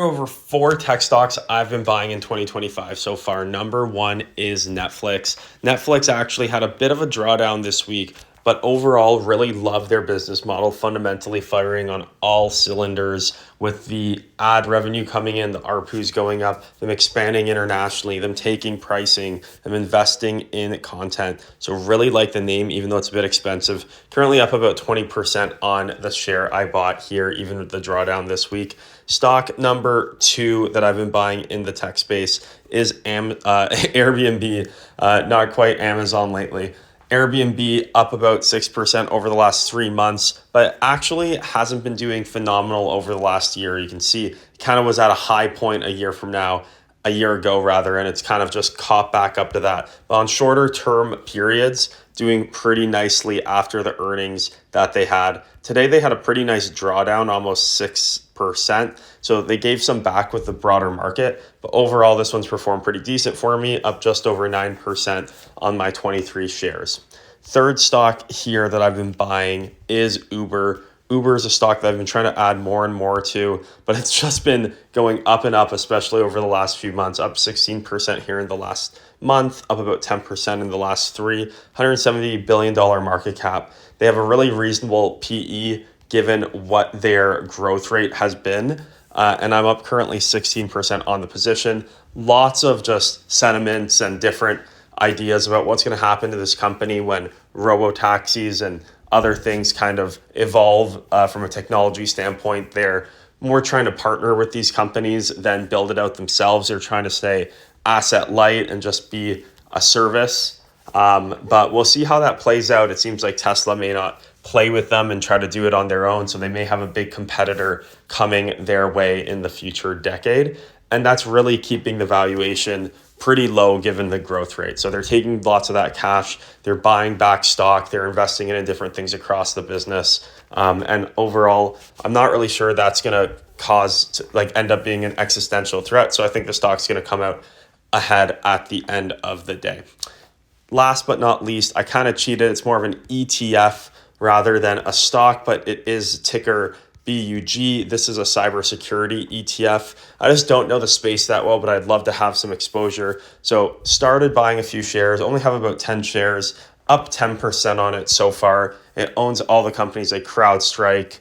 Over four tech stocks I've been buying in 2025 so far. Number one is Netflix. Netflix actually had a bit of a drawdown this week, but overall really love their business model, fundamentally firing on all cylinders with the ad revenue coming in, the ARPUs going up, them expanding internationally, them taking pricing, them investing in content. So really like the name, even though it's a bit expensive. Currently up about 20% on the share I bought here, even with the drawdown this week. Stock number two that I've been buying in the tech space is Airbnb, not quite Amazon lately. Airbnb up about 6% over the last 3 months, but actually hasn't been doing phenomenal over the last year. You can see kind of was at a high point a year ago rather, and it's kind of just caught back up to that. But on shorter term periods, doing pretty nicely after the earnings that they had. Today they had a pretty nice drawdown, almost 6%. So they gave some back with the broader market, but overall this one's performed pretty decent for me, up just over 9% on my 23 shares. Third stock here that I've been buying is Uber. Uber is a stock that I've been trying to add more and more to, but it's just been going up and up, especially over the last few months, up 16% here in the last month, up about 10% in the last three, $170 billion market cap. They have a really reasonable PE given what their growth rate has been. And I'm up currently 16% on the position. Lots of just sentiments and different ideas about what's going to happen to this company when robo-taxis and other things kind of evolve from a technology standpoint. They're more trying to partner with these companies than build it out themselves. They're trying to stay asset light and just be a service. But we'll see how that plays out. It seems like Tesla may not play with them and try to do it on their own. So they may have a big competitor coming their way in the future decade. And that's really keeping the valuation pretty low given the growth rate. So they're taking lots of that cash, they're buying back stock, they're investing it in different things across the business. And overall, I'm not really sure that's going to end up being an existential threat. So I think the stock's going to come out ahead at the end of the day. Last but not least, I kind of cheated. It's more of an ETF rather than a stock, but it is ticker BUG. This is a cybersecurity ETF. I just don't know the space that well, but I'd love to have some exposure. So started buying a few shares, only have about 10 shares, up 10% on it so far. It owns all the companies like CrowdStrike,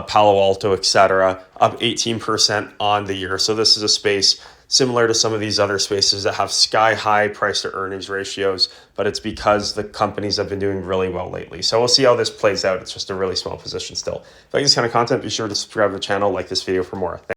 Palo Alto, etc., up 18% on the year. So this is a space similar to some of these other spaces that have sky high price to earnings ratios, but it's because the companies have been doing really well lately. So we'll see how this plays out. It's just a really small position still. If you like this kind of content, be sure to subscribe to the channel, like this video for more. Thanks.